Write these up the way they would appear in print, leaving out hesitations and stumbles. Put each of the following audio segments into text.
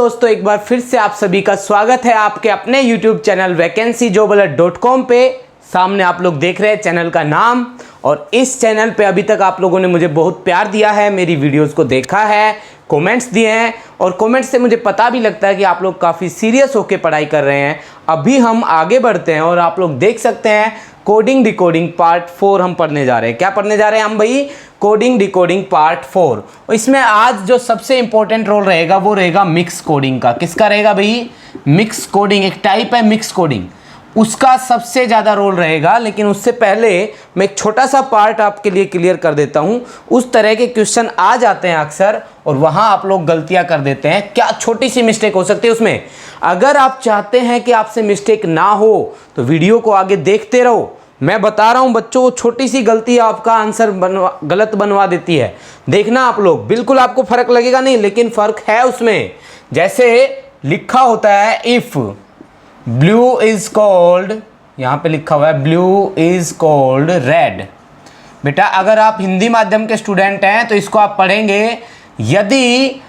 दोस्तों, एक बार फिर से आप सभी का स्वागत है आपके अपने YouTube चैनल vacancyjobalert.com पे। सामने आप लोग देख रहे हैं चैनल का नाम, और इस चैनल पे अभी तक आप लोगों ने मुझे बहुत प्यार दिया है, मेरी वीडियोस को देखा है, कमेंट्स दिए हैं, और कमेंट्स से मुझे पता भी लगता है कि आप लोग काफ़ी सीरियस होकर पढ़ाई कर रहे हैं। अभी हम आगे बढ़ते हैं और आप लोग देख सकते हैं कोडिंग डिकोडिंग पार्ट 4 हम पढ़ने जा रहे हैं। क्या पढ़ने जा रहे हैं हम भाई? Coding decoding part 4। और इसमें आज जो सबसे इंपॉर्टेंट रोल रहेगा वो रहेगा मिक्स कोडिंग का। किसका रहेगा भाई? मिक्स कोडिंग एक टाइप है मिक्स कोडिंग, उसका सबसे ज़्यादा रोल रहेगा। लेकिन उससे पहले मैं एक छोटा सा पार्ट आपके लिए क्लियर कर देता हूँ। उस तरह के क्वेश्चन आ जाते हैं अक्सर और वहाँ आप लोग गलतियाँ कर देते हैं। क्या छोटी सी मिस्टेक हो सकती है उसमें? अगर आप चाहते हैं कि आपसे मिस्टेक ना हो तो वीडियो को आगे देखते रहो। मैं बता रहा हूँ बच्चों, वो छोटी सी गलती आपका आंसर गलत बनवा देती है। देखना आप लोग, बिल्कुल आपको फ़र्क लगेगा नहीं, लेकिन फ़र्क है उसमें। जैसे लिखा होता है इफ़ ब्लू इज कॉल्ड, यहाँ पे लिखा हुआ है ब्लू इज कॉल्ड रेड। बेटा अगर आप हिंदी माध्यम के स्टूडेंट हैं तो इसको आप पढ़ेंगे, यदि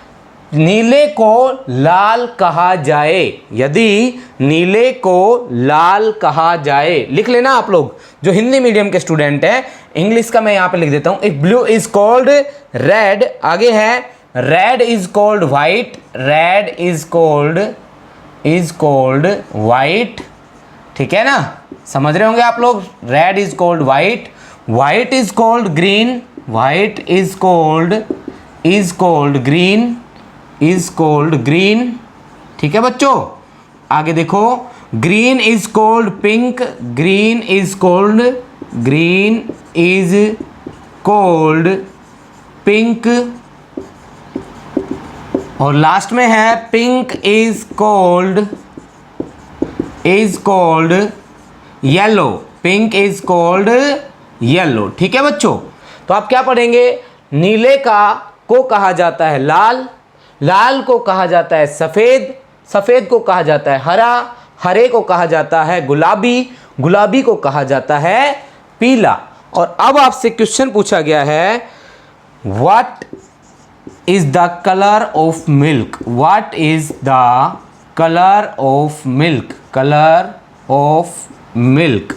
नीले को लाल कहा जाए, यदि नीले को लाल कहा जाए। लिख लेना आप लोग जो हिंदी मीडियम के स्टूडेंट हैं। इंग्लिश का मैं यहाँ पे लिख देता हूँ, if blue is called red, आगे है red is called white, red is called white. ठीक है ना, समझ रहे होंगे आप लोग। Red is called white, white is called green, white is called green. ठीक है बच्चों, आगे देखो, green is called pink, green is called pink. और लास्ट में है pink is called yellow, pink is called yellow. ठीक है बच्चों, तो आप क्या पढ़ेंगे? नीले को कहा जाता है लाल, लाल को कहा जाता है सफ़ेद, सफ़ेद को कहा जाता है हरा, हरे को कहा जाता है गुलाबी, गुलाबी को कहा जाता है पीला। और अब आपसे क्वेश्चन पूछा गया है, what is the colour of milk? What is the colour of milk? Colour of milk.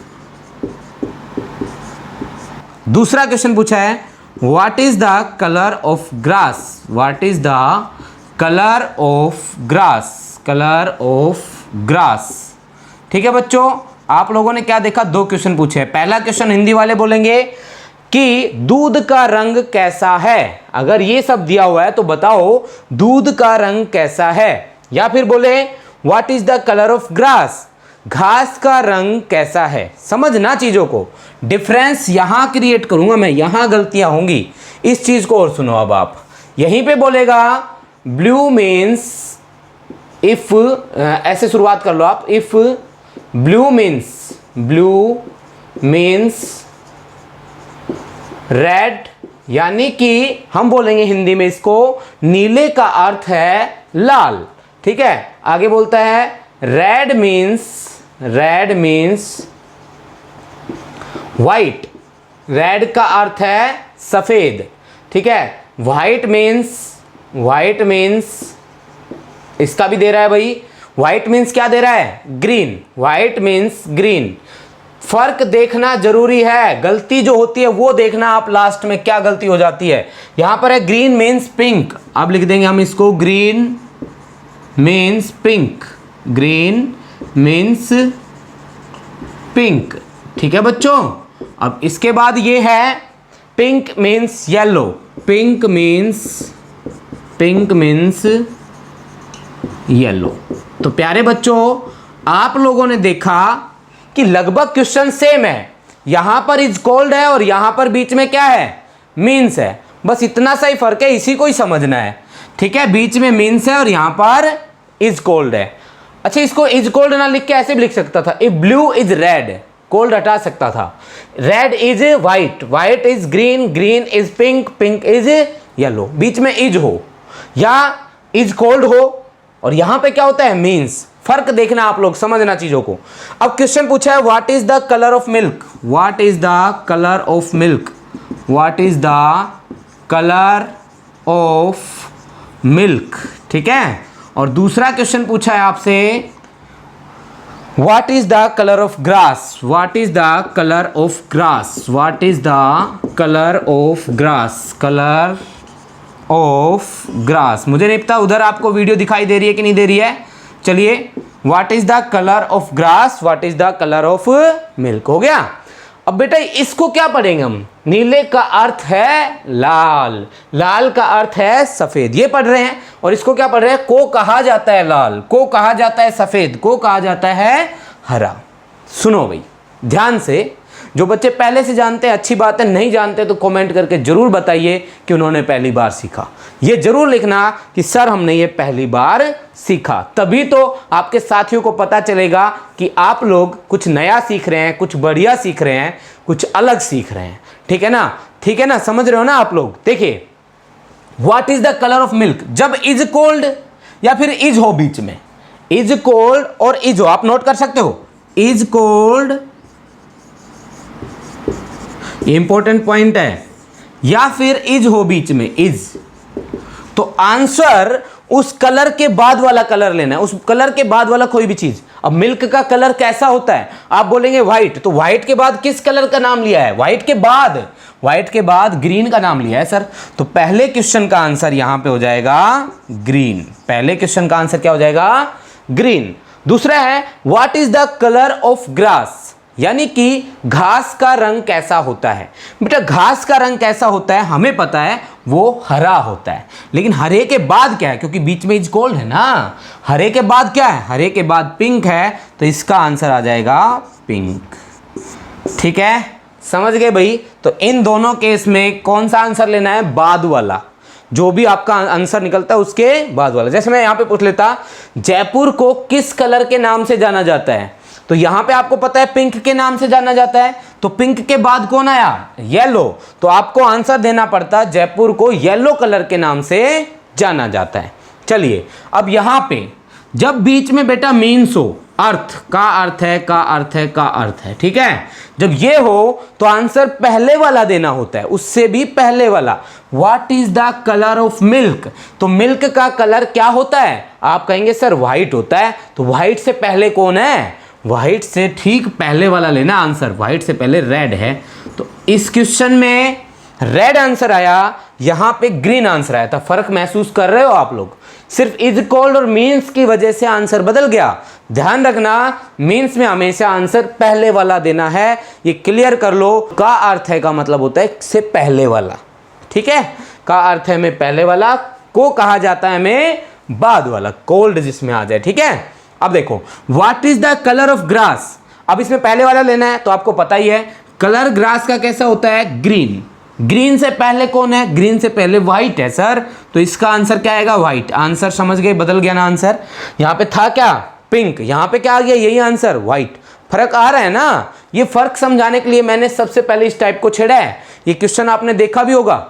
दूसरा क्वेश्चन पूछा है, what is the colour of grass? What is the colour of grass? Colour of grass. ठीक है बच्चों, आप लोगों ने क्या देखा? दो क्वेश्चन पूछे। पहला क्वेश्चन हिंदी वाले बोलेंगे कि दूध का रंग कैसा है? अगर ये सब दिया हुआ है तो बताओ दूध का रंग कैसा है। या फिर बोले what is the colour of grass? घास का रंग कैसा है? समझना चीजों को, डिफरेंस यहां क्रिएट करूंगा मैं, यहां गलतियां होंगी। इस चीज को और सुनो। अब आप यहीं पे बोलेगा ब्लू मीन्स इफ, ऐसे शुरुआत कर लो आप, इफ ब्लू मीन्स रेड, यानी कि हम बोलेंगे हिंदी में इसको, नीले का अर्थ है लाल। ठीक है, आगे बोलता है रेड मीन्स वाइट, रेड का अर्थ है सफेद। ठीक है, वाइट मीन्स इसका भी दे रहा है भाई, वाइट मीन्स क्या दे रहा है? Green, white means green. फर्क देखना जरूरी है, गलती जो होती है वो देखना आप लास्ट में क्या गलती हो जाती है। यहां पर है ग्रीन मीन्स पिंक, अब लिख देंगे हम इसको green means pink, green means pink. ठीक है बच्चों, अब इसके बाद ये है pink means yellow, pink means yellow. तो प्यारे बच्चों, आप लोगों ने देखा कि लगभग क्वेश्चन सेम है। यहां पर इज कॉल्ड है और यहां पर बीच में क्या है? मीन्स है। बस इतना सा ही फर्क है, इसी को ही समझना है। ठीक है, बीच में मीन्स है और यहां पर इज कॉल्ड है। अच्छा, इसको इज कॉल्ड ना लिख के ऐसे भी लिख सकता था, इफ ब्लू इज रेड, कोल्ड हटा सकता था। Red is white, white is green, green is pink, pink is yellow. बीच में इज हो या इज कोल्ड हो, और यहां पे क्या होता है? मीन्स। फर्क देखना आप लोग, समझना चीजों को। अब क्वेश्चन पूछा है what is the colour of milk? What is the colour of milk? What is the colour of milk? ठीक है, और दूसरा क्वेश्चन पूछा है आपसे, what is the colour of grass, what is the colour of grass, what is the colour of grass, colour of grass. मुझे नहीं पता उधर आपको वीडियो दिखाई दे रही है कि नहीं दे रही है। चलिए, what is the colour of grass, what is the colour of milk, हो गया। अब बेटा इसको क्या पढ़ेंगे हम, नीले का अर्थ है लाल, लाल का अर्थ है सफेद, ये पढ़ रहे हैं। और इसको क्या पढ़ रहे हैं, को कहा जाता है लाल, को कहा जाता है सफेद, को कहा जाता है हरा। सुनो भाई ध्यान से, जो बच्चे पहले से जानते हैं अच्छी बात है, नहीं जानते तो कमेंट करके जरूर बताइए कि उन्होंने पहली बार सीखा। ये जरूर लिखना कि सर हमने ये पहली बार सीखा, तभी तो आपके साथियों को पता चलेगा कि आप लोग कुछ नया सीख रहे हैं, कुछ बढ़िया सीख रहे हैं, कुछ अलग सीख रहे हैं। ठीक है ना, ठीक है ना, समझ रहे हो ना आप लोग। देखिए, what is the colour of milk, जब इज कोल्ड या फिर इज हो बीच में, इज कोल्ड और इज हो, आप नोट कर सकते हो, इज कोल्ड, ये इंपॉर्टेंट पॉइंट है, या फिर इज हो बीच में, इज, तो आंसर उस कलर के बाद वाला कलर लेना है, उस कलर के बाद वाला कोई भी चीज। अब मिल्क का कलर कैसा होता है, आप बोलेंगे व्हाइट, तो व्हाइट के बाद किस कलर का नाम लिया है, व्हाइट के बाद ग्रीन का नाम लिया है सर। तो पहले क्वेश्चन का आंसर यहां पे हो जाएगा ग्रीन, पहले क्वेश्चन का आंसर क्या हो जाएगा, ग्रीन। दूसरा है, what is the colour of grass, यानी कि घास का रंग कैसा होता है। बेटा घास का रंग कैसा होता है हमें पता है, वो हरा होता है, लेकिन हरे के बाद क्या है, क्योंकि बीच में इज कोल्ड है ना, हरे के बाद क्या है, हरे के बाद पिंक है, तो इसका आंसर आ जाएगा पिंक। ठीक है, समझ गए भाई। तो इन दोनों केस में कौन सा आंसर लेना है, बाद वाला, जो भी आपका आंसर निकलता है उसके बाद वाला। जैसे मैं यहां पे पूछ लेता, जयपुर को किस कलर के नाम से जाना जाता है, तो यहां पे आपको पता है पिंक के नाम से जाना जाता है, तो पिंक के बाद कौन आया, येलो, तो आपको आंसर देना पड़ता, जयपुर को येलो कलर के नाम से जाना जाता है। चलिए, अब यहां पे जब बीच में बेटा मीन्स हो, अर्थ का अर्थ है, का अर्थ है, का अर्थ है, ठीक है, जब ये हो तो आंसर पहले वाला देना होता है, उससे भी पहले वाला। What is the colour of milk, तो मिल्क का कलर क्या होता है, आप कहेंगे सर व्हाइट होता है, तो व्हाइट से पहले कौन है, व्हाइट से ठीक पहले वाला लेना आंसर, व्हाइट से पहले रेड है, तो इस क्वेश्चन में रेड आंसर आया, यहां पे ग्रीन आंसर आया था। फर्क महसूस कर रहे हो आप लोग, सिर्फ इज कोल्ड और मीन्स की वजह से आंसर बदल गया। ध्यान रखना, मीन्स में हमेशा आंसर पहले वाला देना है, ये क्लियर कर लो। का अर्थ है का मतलब होता है से पहले वाला, ठीक है, का अर्थ है में पहले वाला, को कहा जाता है में बाद वाला, कोल्ड जिसमें आ जाए। ठीक है, अब देखो, what is the colour of grass, अब इसमें पहले वाला लेना है, तो आपको पता ही है कलर ग्रास का कैसा होता है, ग्रीन, ग्रीन से पहले कौन है, ग्रीन से पहले व्हाइट है सर, तो इसका आंसर क्या आएगा, व्हाइट। आंसर समझ गए, बदल गया ना आंसर, यहां पे था क्या पिंक, यहां पे क्या आ गया, यही आंसर व्हाइट। फर्क आ रहा है ना, ये फर्क समझाने के लिए मैंने सबसे पहले इस टाइप को छेड़ा है। ये क्वेश्चन आपने देखा भी होगा,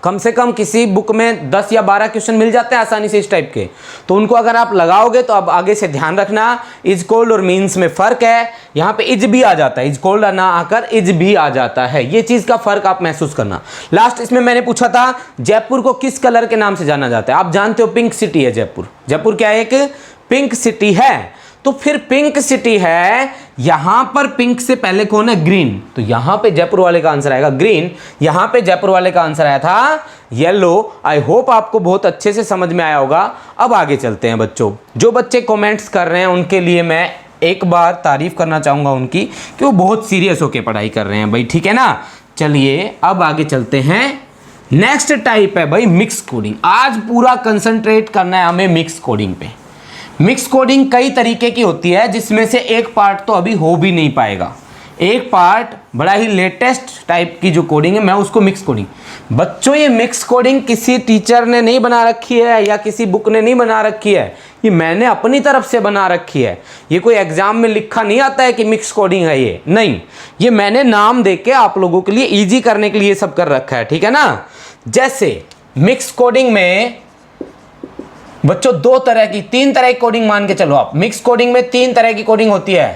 कम से कम किसी बुक में 10 या 12 क्वेश्चन मिल जाते हैं आसानी से इस टाइप के, तो उनको अगर आप लगाओगे तो अब आगे से ध्यान रखना, इज कोल्ड और मीन्स में फर्क है, यहाँ पे इज भी आ जाता है, इज कोल्ड ना आकर इज भी आ जाता है, ये चीज का फर्क आप महसूस करना। लास्ट इसमें मैंने पूछा था जयपुर को किस कलर के नाम से जाना जाता है, आप जानते हो पिंक सिटी है जयपुर, जयपुर क्या है, एक पिंक सिटी है, तो फिर पिंक सिटी है, यहां पर पिंक से पहले कौन है, ग्रीन, तो यहां पे जयपुर वाले का आंसर आएगा ग्रीन, यहां पे जयपुर वाले का आंसर आया था येलो। आई होप आपको बहुत अच्छे से समझ में आया होगा। अब आगे चलते हैं बच्चों, जो बच्चे कमेंट्स कर रहे हैं उनके लिए मैं एक बार तारीफ करना चाहूंगा उनकी, कि वो बहुत सीरियस होकर पढ़ाई कर रहे हैं भाई, ठीक है ना। चलिए अब आगे चलते हैं, नेक्स्ट टाइप है भाई मिक्स कोडिंग। आज पूरा कंसंट्रेट करना है हमें मिक्स कोडिंग पे। मिक्स कोडिंग कई तरीके की होती है, जिसमें से एक पार्ट तो अभी हो भी नहीं पाएगा, एक पार्ट बड़ा ही लेटेस्ट टाइप की जो कोडिंग है, मैं उसको मिक्स कोडिंग। बच्चों ये मिक्स कोडिंग किसी टीचर ने नहीं बना रखी है या किसी बुक ने नहीं बना रखी है, ये मैंने अपनी तरफ से बना रखी है। ये कोई एग्जाम में लिखा नहीं आता है कि मिक्स कोडिंग है, ये नहीं, ये मैंने नाम दे के आप लोगों के लिए ईजी करने के लिए सब कर रखा है, ठीक है ना। जैसे मिक्स कोडिंग में बच्चों तीन तरह की कोडिंग मान के चलो आप। मिक्स कोडिंग में 3 तरह की कोडिंग होती है।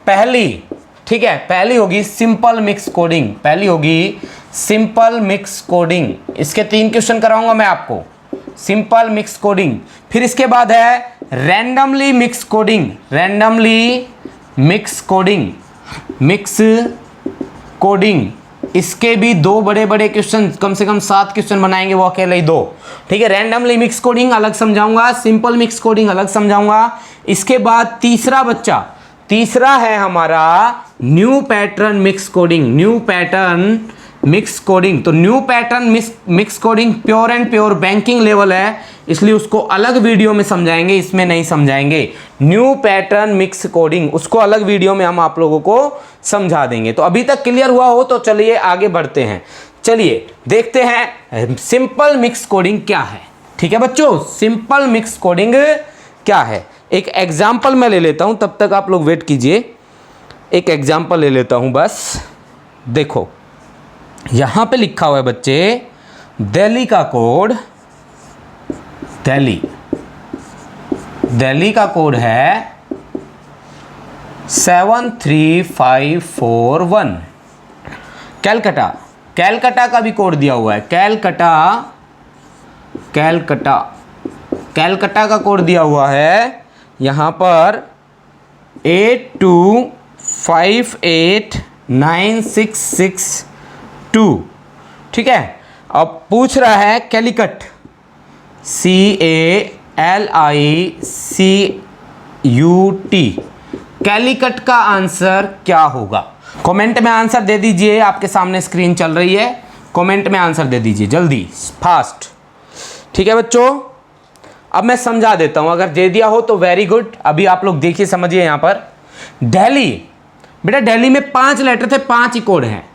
पहली, ठीक है, पहली होगी सिंपल मिक्स कोडिंग, पहली होगी सिंपल मिक्स कोडिंग। इसके 3 क्वेश्चन कराऊंगा मैं आपको, सिंपल मिक्स कोडिंग। फिर इसके बाद है randomly mix coding, randomly mix coding, mix coding. इसके भी दो बड़े बड़े क्वेश्चन, कम से कम 7 क्वेश्चन बनाएंगे, वो अकेले ही 2। ठीक है, रैंडमली मिक्स कोडिंग अलग समझाऊंगा, सिंपल मिक्स कोडिंग अलग समझाऊंगा। इसके बाद तीसरा है हमारा new pattern mix coding, new pattern mix coding. तो new pattern mix coding pure and pure banking level है, इसलिए उसको अलग वीडियो में समझाएंगे, इसमें नहीं समझाएंगे। न्यू पैटर्न मिक्स कोडिंग उसको अलग वीडियो में हम आप लोगों को समझा देंगे। तो अभी तक क्लियर हुआ हो तो चलिए आगे बढ़ते हैं। चलिए देखते हैं सिंपल मिक्स कोडिंग क्या है। ठीक है बच्चों, सिंपल मिक्स कोडिंग क्या है, एक एग्जाम्पल मैं ले लेता हूं, तब तक आप लोग वेट कीजिए। एक एग्जाम्पल ले लेता हूं बस। देखो यहां पे लिखा हुआ है बच्चे, दिल्ली का कोड, दिल्ली का कोड है 73541। कैलकाटा का भी कोड दिया हुआ है, कैलकाटा का कोड दिया हुआ है यहां पर 82589662। ठीक है, अब पूछ रहा है कैलिकट, CALICUT, कैलिकट का आंसर क्या होगा? कमेंट में आंसर दे दीजिए, आपके सामने स्क्रीन चल रही है, कमेंट में आंसर दे दीजिए जल्दी, फास्ट। ठीक है बच्चों, अब मैं समझा देता हूं, अगर दे दिया हो तो वेरी गुड। अभी आप लोग देखिए, समझिए। यहां पर दिल्ली, बेटा दिल्ली में 5 लेटर थे, 5 ही कोड हैं।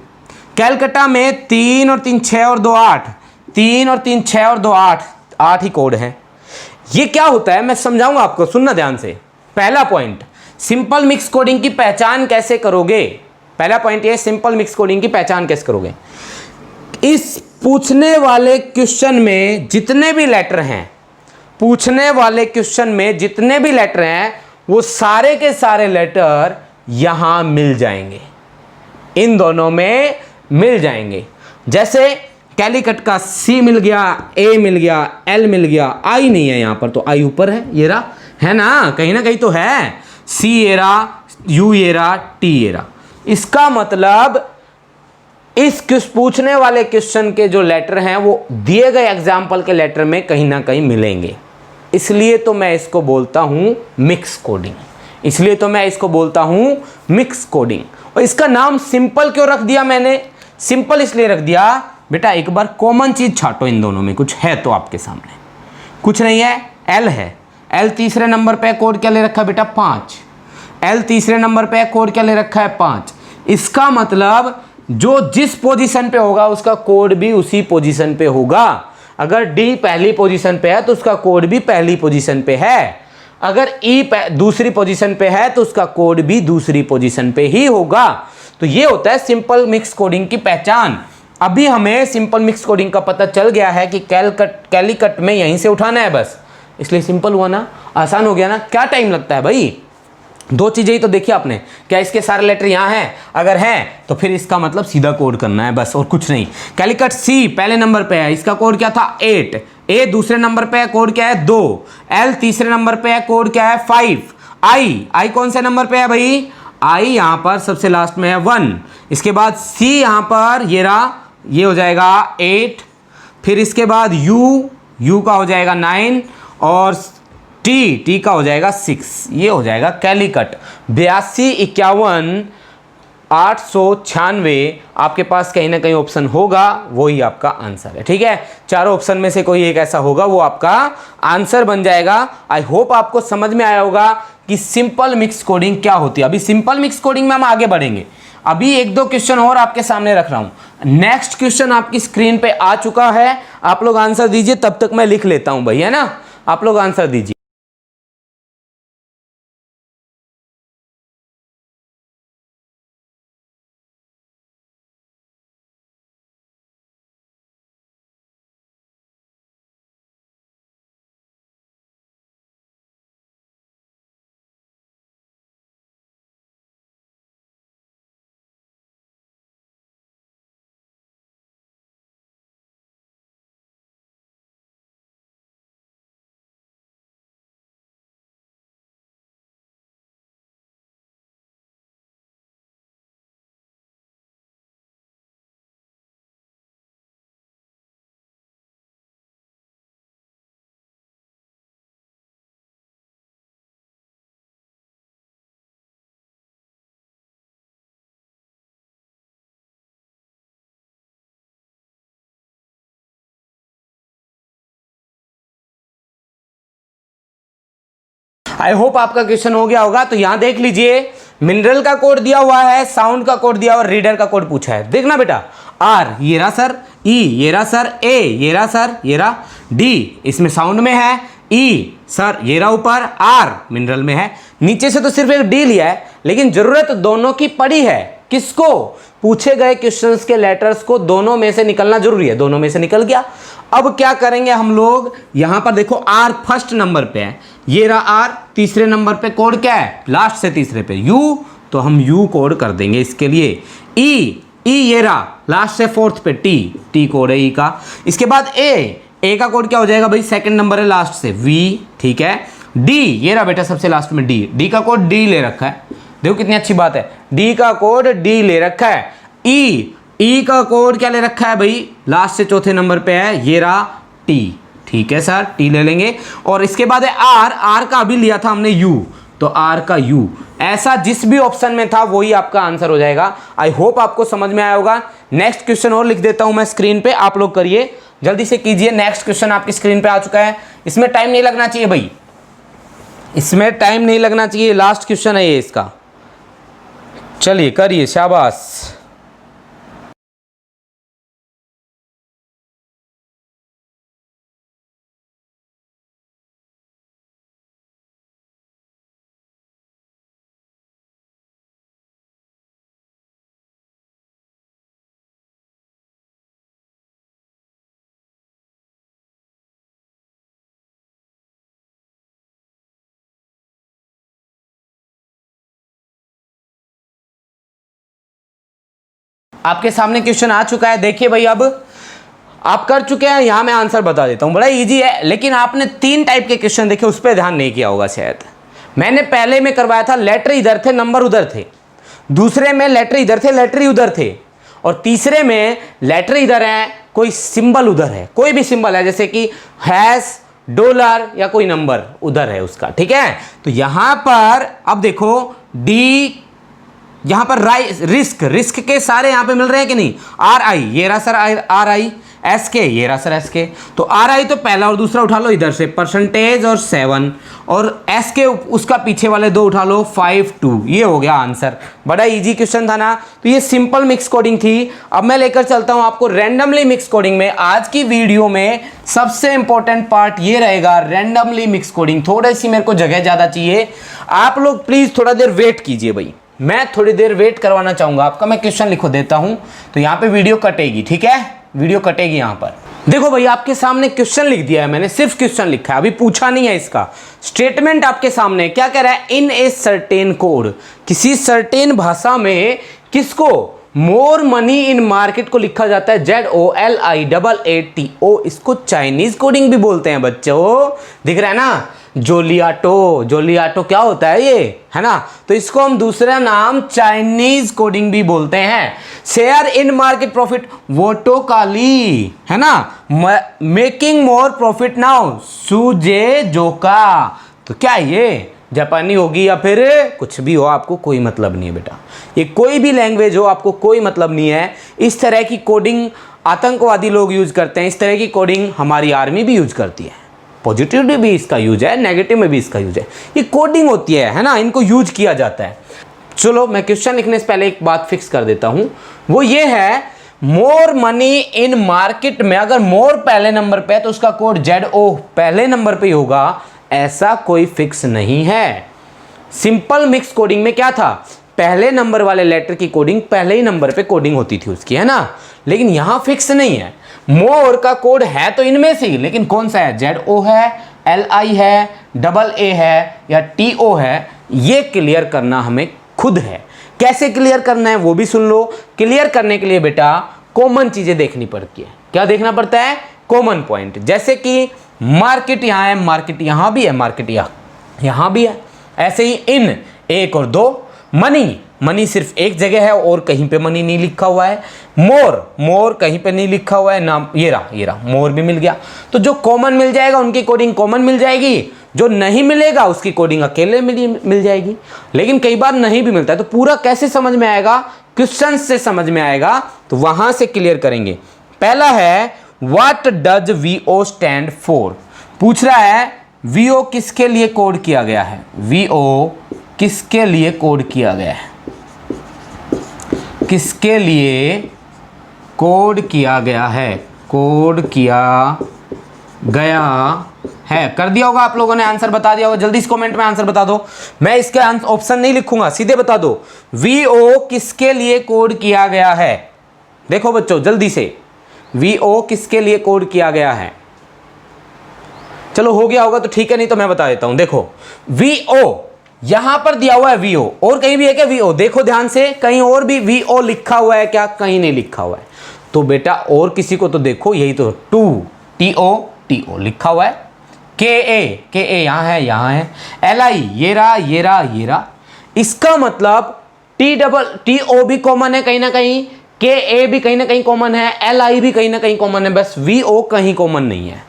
कैलकाटा में 3 और 3 6 और 2 8, 3 और 3 6 और 2 8, 8 ही कोड हैं। ये क्या होता है मैं समझाऊंगा आपको, सुनना ध्यान से। पहला पॉइंट, सिंपल मिक्स कोडिंग की पहचान कैसे करोगे? पहला पॉइंट ये, सिंपल मिक्स कोडिंग की पहचान कैसे करोगे? इस पूछने वाले क्वेश्चन में जितने भी लेटर हैं, पूछने वाले क्वेश्चन में जितने भी लेटर हैं, वो सारे के सारे लेटर यहां मिल जाएंगे, इन दोनों में मिल जाएंगे। जैसे कैलिकट का C मिल गया, A मिल गया, L मिल गया, I नहीं है यहां पर, तो I ऊपर है, ये रहा, है ना कहीं तो है। C ये रहा, U ये रहा, T ये रहा। इसका मतलब इस पूछने वाले क्वेश्चन के जो लेटर हैं वो दिए गए एग्जाम्पल के लेटर में कहीं ना कहीं मिलेंगे, इसलिए तो मैं इसको बोलता हूं मिक्स कोडिंग, इसलिए तो मैं इसको बोलता हूं मिक्स कोडिंग। और इसका नाम सिंपल क्यों रख दिया मैंने? सिंपल इसलिए रख दिया बेटा, एक बार कॉमन चीज छाटो इन दोनों में, कुछ है तो आपके सामने? कुछ नहीं है, L है। L तीसरे नंबर पे कोड क्या ले रखा है बेटा? 5। L तीसरे नंबर पे कोड क्या ले रखा है? 5। इसका मतलब जो जिस पोजीशन पे होगा उसका कोड भी उसी पोजीशन पे होगा। अगर D पहली पोजीशन पे है तो उसका कोड भी पहली पोजीशन पे है, अगर E दूसरी पोजीशन पे है तो उसका कोड भी दूसरी पोजीशन पे ही होगा। तो ये होता है सिंपल मिक्स कोडिंग की पहचान। अभी हमें सिंपल मिक्स कोडिंग का पता चल गया है कि कैलिकट में यहीं से उठाना है बस, इसलिए सिंपल हुआ ना, आसान हो गया ना। क्या टाइम लगता है भाई? 2 चीजें ही तो देखी आपने, क्या इसके सारे लेटर यहाँ हैं? अगर हैं तो फिर इसका मतलब सीधा कोड करना है बस, और कुछ नहीं। कैलिकट C पहले नंबर पे है, इसका कोड क्या था? 8। A दूसरे नंबर पे है, कोड क्या है? 2। L तीसरे नंबर पे है, कोड क्या है? 5। I कौन से नंबर पे है भाई? I यहां पर सबसे लास्ट में है 1। इसके बाद C यहां पर ये रहा, ये हो जाएगा 8। फिर इसके बाद U का हो जाएगा 9 और T का हो जाएगा 6। ये हो जाएगा कैलिकट। 82 51 896 आपके पास कहीं ना कहीं ऑप्शन होगा, वही आपका आंसर है। ठीक है, चारों ऑप्शन में से कोई एक ऐसा होगा, वो आपका आंसर बन जाएगा। आई होप आपको समझ में आया होगा कि सिंपल मिक्स कोडिंग क्या होती है। अभी सिंपल मिक्स कोडिंग में हम आगे बढ़ेंगे, अभी 1-2 क्वेश्चन और आपके सामने रख रहा हूं। नेक्स्ट क्वेश्चन आपकी स्क्रीन पे आ चुका है, आप लोग आंसर दीजिए, तब तक मैं लिख लेता हूं भाई, है ना। आप लोग आंसर दीजिए। आई होप आपका क्वेश्चन हो गया होगा। तो यहां देख लीजिए, मिनरल का कोड दिया हुआ है, साउंड का कोड दिया हुआ, रीडर का कोड पूछा है। देखना बेटा, आर ये रहा सर, ई ये रहा सर, ए ये रहा सर, ये रहा, डी इसमें साउंड में है, ई सर ये रहा ऊपर, आर मिनरल में है, नीचे से तो सिर्फ एक डी लिया है, लेकिन जरूरत दोनों की पड़ी है। किसको? पूछे गए क्वेश्चंस के लेटर्स को दोनों में से निकलना जरूरी है, दोनों में से निकल गया। अब क्या करेंगे हम लोग, यहां पर देखो आर फर्स्ट नंबर पे है, ये रहा आर, तीसरे नंबर पे कोड क्या है, लास्ट से तीसरे पे यू, तो हम यू कोड कर देंगे इसके लिए। ई ये रहा लास्ट से फोर्थ पे, टी कोड है ई का। इसके बाद ए का कोड क्या हो जाएगा भाई, सेकंड नंबर है लास्ट से, वी, ठीक है। डी ये रहा बेटा सबसे लास्ट में, डी का कोड डी ले रखा है, देखो कितनी अच्छी बात है, डी का कोड डी ले रखा है। ई का कोड क्या ले रखा है भाई, लास्ट से चौथे नंबर पे है, ये रहा टी, ठीक है सर, टी ले लेंगे। और इसके बाद है आर का अभी लिया था हमने यू, तो आर का यू, ऐसा जिस भी ऑप्शन में था वही आपका आंसर हो जाएगा। आई होप आपको समझ में आया होगा। नेक्स्ट क्वेश्चन और लिख देता हूं मैं स्क्रीन पे, आप लोग करिए, जल्दी से कीजिए। नेक्स्ट क्वेश्चन आपकी स्क्रीन पे आ चुका है, इसमें टाइम नहीं लगना चाहिए भाई, इसमें टाइम नहीं लगना चाहिए, लास्ट क्वेश्चन है ये इसका। चलिए करिए, शाबाश। आपके सामने क्वेश्चन आ चुका है, देखिए भाई, अब आप कर चुके हैं, यहां मैं आंसर बता देता हूं, बड़ा इजी है। लेकिन आपने 3 टाइप के क्वेश्चन देखे, उस पर ध्यान नहीं किया होगा शायद। मैंने पहले में करवाया था लेटर इधर थे नंबर उधर थे, दूसरे में लेटर इधर थे लेटर उधर थे, और तीसरे में लेटर इधर है कोई सिंबल उधर है, कोई भी सिंबल है जैसे कि हैश, डॉलर या कोई नंबर उधर है उसका, ठीक है। तो यहां पर अब देखो डी, यहां पर रिस्क के सारे यहां पे मिल रहे हैं कि नहीं, आर आई ये रहा सर, आर आई, एस के ये रहा सर, एस के, तो आर आई तो पहला और दूसरा उठा लो इधर से, परसेंटेज और 7, और एस के उसका पीछे वाले 2 उठा लो, 5 2, ये हो गया आंसर। बड़ा इजी क्वेश्चन था ना। तो ये सिंपल मिक्स कोडिंग थी। अब मैं लेकर चलता हूं आपको रैंडमली मिक्स कोडिंग में। आज की वीडियो में सबसे इंपॉर्टेंट पार्ट ये रहेगा, रैंडमली मिक्स कोडिंग। थोड़ी सी मेरे को जगह ज्यादा चाहिए, आप लोग प्लीज थोड़ा देर वेट कीजिए भाई, मैं थोड़ी देर वेट करवाना चाहूंगा आपका। मैं क्वेश्चन लिखो देता हूं, तो यहां पे वीडियो कटेगी, ठीक है, वीडियो कटेगी यहां पर। देखो भाई, आपके सामने क्वेश्चन लिख दिया है मैंने, सिर्फ क्वेश्चन लिखा है, अभी पूछा नहीं है इसका। स्टेटमेंट आपके सामने क्या कह रहा है, इन ए सर्टेन कोड, किसी सर्टेन भाषा में किसको, मोर मनी इन मार्केट को लिखा जाता है ZOLIAATO, इसको चाइनीज कोडिंग भी बोलते हैं बच्चों, दिख रहा है ना, जोलियाटो क्या होता है ये, है ना, तो इसको हम दूसरा नाम चाइनीज कोडिंग भी बोलते हैं। शेयर इन मार्केट प्रॉफिट, वोटो काली, है ना, मेकिंग मोर प्रॉफिट नाउ, सुजे जोका, तो क्या ये जापानी होगी या फिर कुछ भी हो, आपको कोई मतलब नहीं है बेटा, ये कोई भी लैंग्वेज हो आपको कोई मतलब नहीं है। इस तरह की कोडिंग आतंकवादी लोग यूज करते हैं, इस तरह की कोडिंग हमारी आर्मी भी यूज करती है, पॉजिटिव में भी इसका यूज है, नेगेटिव में भी इसका यूज है, ये कोडिंग होती है ना, इनको यूज किया जाता है। चलो मैं क्वेश्चन लिखने से पहले एक बात फिक्स कर देता हूं, वो ये है, मोर मनी इन मार्केट में अगर मोर पहले नंबर पे है तो उसका कोड ZO पहले नंबर पे होगा, ऐसा कोई फिक्स नहीं है। सिंपल मिक्स कोडिंग में क्या था, पहले नंबर वाले लेटर की कोडिंग पहले ही नंबर पे कोडिंग होती थी उसकी, है ना, लेकिन यहां फिक्स नहीं है। मोर का कोड है तो इनमें से ही, लेकिन कौन सा है, ZO है, LI है, AA है या TO है, ये क्लियर करना हमें खुद है। कैसे क्लियर करना है वो भी सुन लो। क्लियर करने के लिए बेटा कॉमन चीजें देखनी पड़ती है। क्या देखना पड़ता है, कॉमन पॉइंट, जैसे कि मार्केट यहां है, मार्केट यहां भी है, मार्केट यहां भी है, ऐसे ही इन 1 और 2, मनी सिर्फ एक जगह है और कहीं पे मनी नहीं लिखा हुआ है, मोर कहीं पे नहीं लिखा हुआ है नाम, ये रहा मोर भी मिल गया। तो जो कॉमन मिल जाएगा उनकी कोडिंग कॉमन मिल जाएगी, जो नहीं मिलेगा उसकी कोडिंग अकेले मिल जाएगी। लेकिन कई बार नहीं भी मिलता है, तो पूरा कैसे समझ में आएगा, क्वेश्चन से समझ में आएगा, तो वहां से क्लियर करेंगे। पहला है what does VO stand for, पूछ रहा है वीओ किसके लिए कोड किया गया है? वीओ किसके लिए कोड किया गया है? किसके लिए कोड किया गया है? कोड किया गया है। कर दिया होगा आप लोगों ने, आंसर बता दिया होगा। जल्दी इस कमेंट में आंसर बता दो। मैं इसके ऑप्शन नहीं लिखूंगा, सीधे बता दो। वीओ किसके लिए कोड किया गया है? देखो बच्चों जल्दी से, वीओ किसके लिए कोड किया गया है? चलो हो गया होगा तो ठीक है, नहीं तो मैं बता देता हूं। देखो वीओ यहां पर दिया हुआ है वीओ, और कहीं भी है क्या वीओ? देखो ध्यान से, कहीं और भी वीओ लिखा हुआ है क्या? कहीं नहीं लिखा हुआ है। तो बेटा और किसी को तो देखो, यही तो टू, टीओ लिखा हुआ है। के ए यहां है, यहां है। एल आई ये रहा। इसका मतलब टीओ भी कॉमन है कहीं ना कहीं, के ए भी कहीं ना कहीं कॉमन है, एल आई भी कहीं ना कहीं कॉमन है, बस वीओ कहीं कॉमन नहीं है।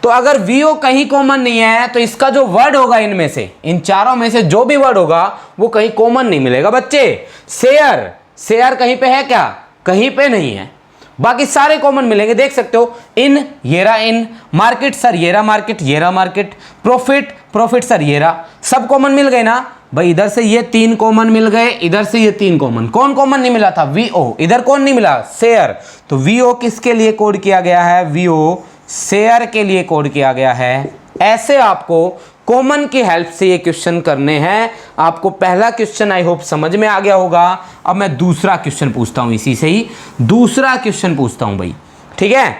तो अगर वीओ कहीं कॉमन नहीं है तो इसका जो वर्ड होगा इनमें से, इन चारों में से जो भी वर्ड होगा वो कहीं कॉमन नहीं मिलेगा बच्चे। शेयर कहीं पे है क्या? कहीं पे नहीं है। बाकी सारे कॉमन मिलेंगे, देख सकते हो। इन ये रहा इन, मार्केट सर ये रहा मार्केट, प्रॉफिट सर ये रहा, सब कॉमन मिल गए ना भाई। इधर से ये 3 कॉमन मिल गए, इधर से ये 3 कॉमन। कौन कॉमन नहीं मिला था? वीओ। इधर कौन नहीं मिला? शेयर। तो वीओ किसके लिए कोड किया गया है? वीओ शेयर के लिए कोड किया गया है। ऐसे आपको कॉमन की हेल्प से ये क्वेश्चन करने हैं। आपको पहला क्वेश्चन आई होप समझ में आ गया होगा। अब मैं दूसरा क्वेश्चन पूछता हूं, इसी से ही दूसरा क्वेश्चन पूछता हूं भाई, ठीक है?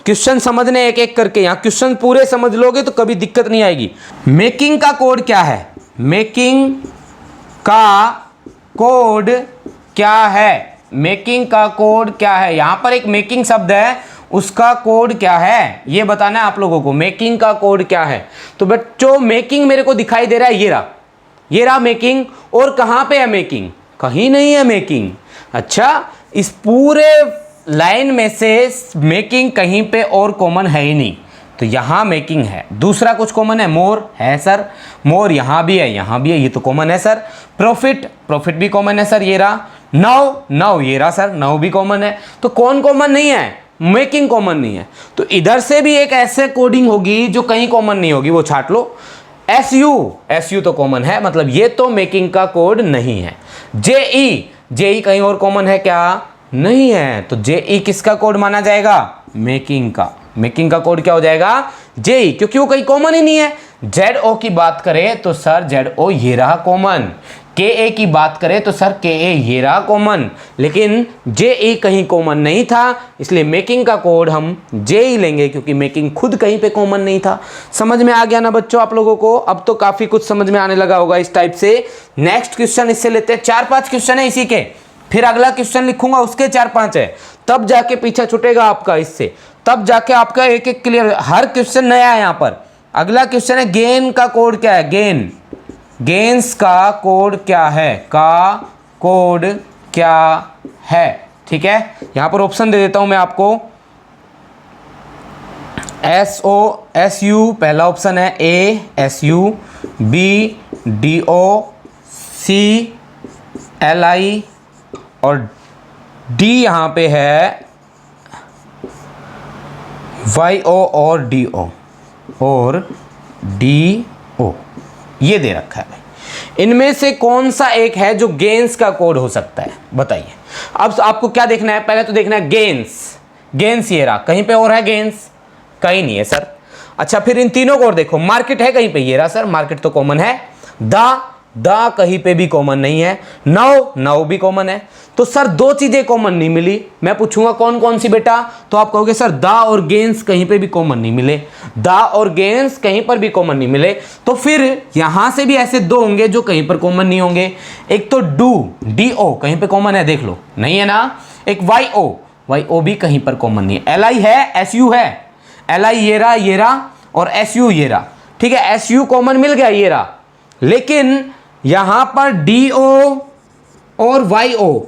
क्वेश्चन समझने एक एक करके, यहां क्वेश्चन पूरे समझ लोगे तो कभी दिक्कत नहीं आएगी। मेकिंग का कोड क्या है? मेकिंग का कोड क्या है? मेकिंग का कोड क्या है? यहां पर एक मेकिंग शब्द है, उसका कोड क्या है ये बताना है आप लोगों को। मेकिंग का कोड क्या है? तो बच्चों मेकिंग मेरे को दिखाई दे रहा है, ये रहा मेकिंग। और कहां पे है मेकिंग? कहीं नहीं है मेकिंग। अच्छा, इस पूरे लाइन में से मेकिंग कहीं पे और कॉमन है ही नहीं, तो यहां मेकिंग है। दूसरा कुछ कॉमन है? मोर है सर, मोर यहां भी है, यहां भी है, ये तो कॉमन है सर। प्रॉफिट भी कॉमन है सर, ये रहा। नाउ ये रहा सर, नाउ भी कॉमन है। तो कौन कॉमन नहीं है? मेकिंग कॉमन नहीं है। तो इधर से भी एक ऐसे कोडिंग होगी जो कहीं कॉमन नहीं होगी, वो छाट लो। एसयू तो कॉमन है, मतलब ये तो मेकिंग का कोड नहीं है। जेई कहीं और कॉमन है क्या? नहीं है। तो जेई किसका कोड माना जाएगा? मेकिंग का कोड क्या हो जाएगा? जेई, क्योंकि वो कहीं कॉमन ही नहीं है। जेडओ की बात करें तो सर जेडओ ये रहा कॉमन। के ए की बात करें तो सर के ए ये रहा कॉमन, लेकिन जे ए कहीं कॉमन नहीं था, इसलिए मेकिंग का कोड हम जे ई लेंगे, क्योंकि मेकिंग खुद कहीं पे कॉमन नहीं था। समझ में आ गया ना बच्चों आप लोगों को? अब तो काफी कुछ समझ में आने लगा होगा इस टाइप से। नेक्स्ट क्वेश्चन इससे लेते हैं, 4-5 क्वेश्चन है इसी के, फिर अगला क्वेश्चन लिखूंगा उसके 4-5 है, तब जाके पीछा छूटेगा आपका इससे, तब जाके आपका एक एक क्लियर। हर क्वेश्चन नया है यहाँ पर। अगला क्वेश्चन है गेन का कोड क्या है? गेन्स का कोड क्या है? कोड क्या है? ठीक है, यहां पर ऑप्शन दे देता हूं मैं आपको। SU पहला ऑप्शन है, ASU, BDO, CLI और D यहां पे है YO और DO और DO, ये दे रखा है। इनमें से कौन सा एक है जो गेन्स का कोड हो सकता है? बताइए। अब आपको क्या देखना है? पहले तो देखना है गेन्स ये रहा, कहीं पे और है गेन्स? कहीं नहीं है सर। अच्छा, फिर इन तीनों को और देखो। मार्केट है कहीं पे? ये रहा सर, मार्केट तो कॉमन है। दा कहीं पे भी कॉमन नहीं है। नाउ भी कॉमन है। तो सर 2 चीजें कॉमन नहीं मिली। मैं पूछूंगा कौन कौन सी बेटा, तो आप कहोगे सर दा और गेन्स कहीं पे भी कॉमन नहीं मिले। दा और गेन्स कहीं पर भी कॉमन नहीं मिले, तो फिर यहां से भी ऐसे 2 होंगे जो कहीं पर कॉमन नहीं होंगे। एक तो DO कहीं पे कॉमन है, देख लो, नहीं है ना। एक YO भी कहीं पर कॉमन नहीं है। LI है, SU है। LI ये रहा और SU ये रहा। ठीक है, SU कॉमन मिल गया, ये रहा। लेकिन यहां पर DO और YO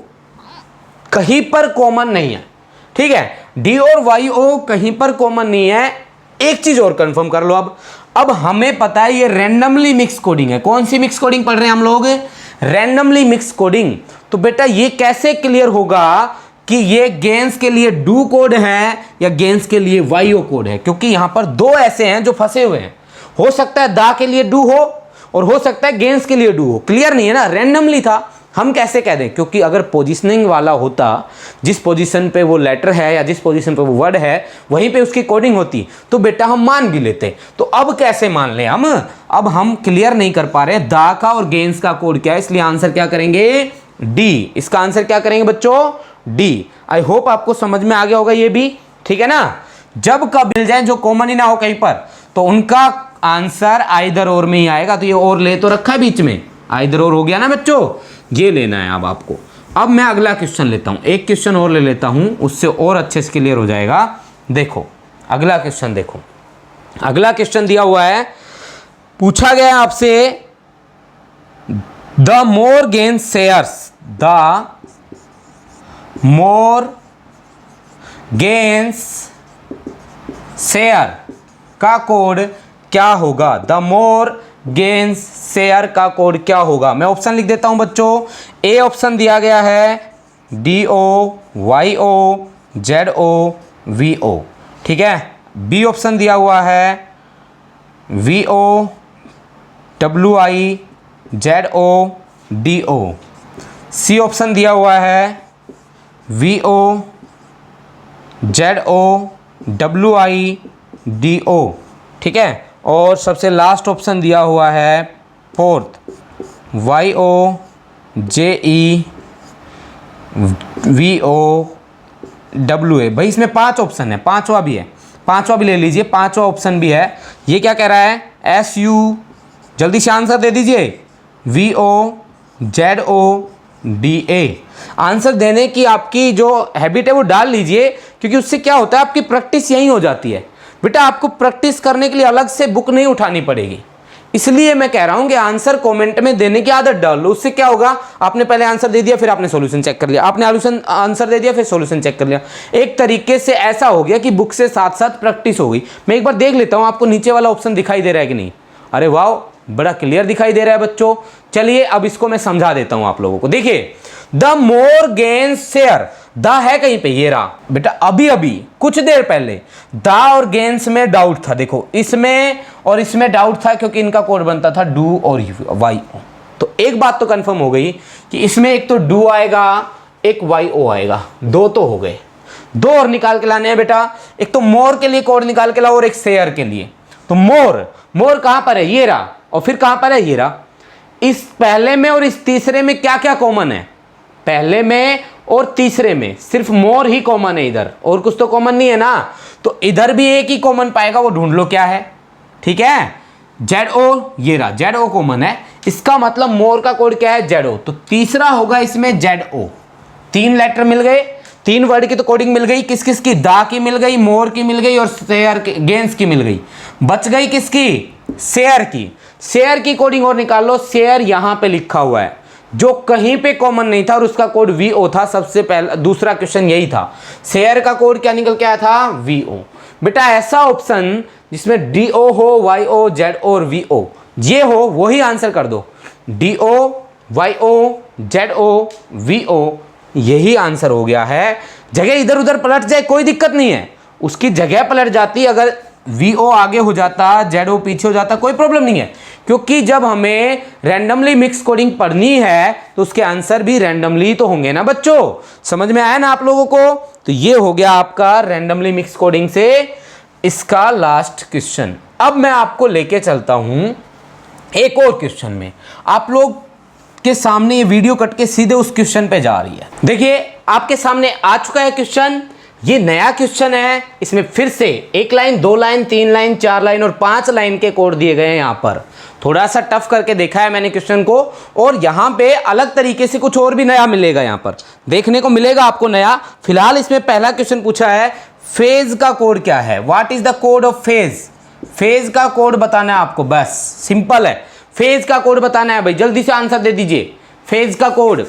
कहीं पर कॉमन नहीं है। ठीक है, D और YO कहीं पर कॉमन नहीं है। एक चीज और कंफर्म कर लो। अब हमें पता है ये रैंडमली मिक्स कोडिंग है। कौन सी मिक्स कोडिंग पढ़ रहे हैं हम लोग? Randomly mix coding. तो बेटा ये कैसे क्लियर होगा कि ये गेन्स के लिए डू कोड है या गेन्स के लिए YO कोड है? क्योंकि यहां पर 2 ऐसे हैं जो फंसे हुए हैं। हो सकता है दा के लिए डू हो और हो सकता है गेंस के लिए डू हो, क्लियर नहीं है ना, रैंडमली था। हम कैसे कह दें, क्योंकि अगर पोजीशनिंग वाला होता, जिस पोजीशन पे वो लेटर है या जिस पोजीशन पे वो वर्ड है वहीं पे उसकी कोडिंग होती तो बेटा हम मान भी लेते। तो अब कैसे मान लें हम, अब हम क्लियर नहीं कर पा रहे दा का और गेंस का कोड क्या है, इसलिए आंसर क्या करेंगे, डी। इसका आंसर क्या करेंगे बच्चों, डी। आई होप आपको समझ में आ गया होगा ये भी, ठीक है ना। जब कब मिल जाए जो कॉमन ही ना हो कहीं पर, तो उनका आंसर आइदर और में ही आएगा। तो ये और ले तो रखा है बीच में, आइदर और हो गया ना बच्चों, ये लेना है अब आपको। अब मैं अगला क्वेश्चन लेता हूं, एक क्वेश्चन और ले लेता हूं, उससे और अच्छे से क्लियर हो जाएगा। देखो अगला क्वेश्चन, देखो अगला क्वेश्चन दिया हुआ है, पूछा गया आपसे the more gain shares, the more gains share का कोड क्या होगा, द मोर गेन्स शेयर का कोड क्या होगा। मैं ऑप्शन लिख देता हूं बच्चों। ए ऑप्शन दिया गया है DOYO ZOVO, ठीक है। बी ऑप्शन दिया हुआ है VOWIZODO। सी ऑप्शन दिया हुआ है VOZOWIDO, ठीक है। और सबसे लास्ट ऑप्शन दिया हुआ है फोर्थ YOJEVOWA। भाई इसमें 5 ऑप्शन है, पांचवा भी है, पांचवा भी ले लीजिए, पांचवा ऑप्शन भी है। ये क्या कह रहा है, SU, जल्दी से आंसर दे दीजिए, VOZODA। आंसर देने की आपकी जो हैबिट है वो डाल लीजिए, क्योंकि उससे क्या होता है आपकी प्रैक्टिस यही हो जाती है बेटा। आपको प्रैक्टिस करने के लिए अलग से बुक नहीं उठानी पड़ेगी, इसलिए मैं कह रहा हूं कि आंसर कमेंट में देने की आदत डाल लो। उससे क्या होगा, आपने पहले आंसर दे दिया फिर आपने सॉल्यूशन चेक कर लिया, आपने आंसर दे दिया फिर सॉल्यूशन चेक कर लिया। एक तरीके से ऐसा हो गया कि बुक से साथ साथ प्रैक्टिस हो गई। मैं एक बार देख लेता हूं आपको नीचे वाला ऑप्शन दिखाई दे रहा है कि नहीं। अरे वाह, बड़ा क्लियर दिखाई दे रहा है बच्चों। चलिए अब इसको मैं समझा देता हूं आप लोगों को। देखिए the more gain share, the है कहीं पे, ये रहा बेटा। अभी अभी कुछ देर पहले द और गेन्स में डाउट था, देखो इसमें और इसमें डाउट था, क्योंकि इनका कोड बनता था डू और वाई ओ। तो एक बात तो कंफर्म हो गई कि इसमें एक तो डू आएगा एक वाई ओ आएगा, दो तो हो गए, दो और निकाल के लाने हैं बेटा। एक तो मोर के लिए कोड निकाल के लाओ और एक शेयर के लिए। तो मोर, मोर कहां पर है, ये रहा, और फिर कहां पर है, ये रहा। इस पहले में और इस तीसरे में क्या क्या कॉमन है, पहले में और तीसरे में सिर्फ मोर ही कॉमन है, इधर और कुछ तो कॉमन नहीं है ना। तो इधर भी एक ही कॉमन पाएगा, वो ढूंढ लो क्या है, ठीक है। ZO, ये रहा, ZO कॉमन है, इसका मतलब मोर का कोड क्या है, ZO। तो तीसरा होगा इसमें ZO। 3 लेटर मिल गए, 3 वर्ड की तो कोडिंग मिल गई, किस किस की, दा की मिल गई, मोर की मिल गई और शेयर की, गेन्स की मिल गई। बच गई किसकी, शेयर की। शेयर की कोडिंग और निकाल लो। शेयर यहां पे लिखा हुआ है, जो कहीं पे कॉमन नहीं था, और उसका कोड VO था। सबसे पहला दूसरा क्वेश्चन यही था, शेयर का कोड क्या निकल के आया था, VO। बेटा ऐसा ऑप्शन जिसमें DO हो, YO, ZO और VO, ये हो वही आंसर कर दो। DO, YO, ZO, VO, यही आंसर हो गया है। जगह इधर उधर पलट जाए कोई दिक्कत नहीं है, उसकी जगह पलट जाती, अगर VO आगे हो जाता, ZO पीछे हो जाता, कोई प्रॉब्लम नहीं है। क्योंकि जब हमें रैंडमली मिक्स कोडिंग पढ़नी है तो उसके आंसर भी रैंडमली तो होंगे ना बच्चों। समझ में आया ना आप लोगों को। तो ये हो गया आपका रैंडमली मिक्स कोडिंग से इसका लास्ट क्वेश्चन। अब मैं आपको लेके चलता हूं एक और क्वेश्चन में। आप लोग के सामने ये वीडियो कट के सीधे उस क्वेश्चन पे जा रही है। देखिए आपके सामने आ चुका है क्वेश्चन, ये नया क्वेश्चन है। इसमें फिर से 1 लाइन, 2 लाइन, 3 लाइन, 4 लाइन और 5 लाइन के कोड दिए गए हैं। यहाँ पर थोड़ा सा टफ करके देखा है मैंने क्वेश्चन को, और यहाँ पे अलग तरीके से कुछ और भी नया मिलेगा, यहाँ पर देखने को मिलेगा आपको नया। फिलहाल इसमें पहला क्वेश्चन पूछा है फेज का कोड क्या है, what is the code of phase. Phase का कोड बताना है आपको, बस सिंपल है, फेज का कोड बताना है भाई। जल्दी से आंसर दे दीजिए, फेज का कोड।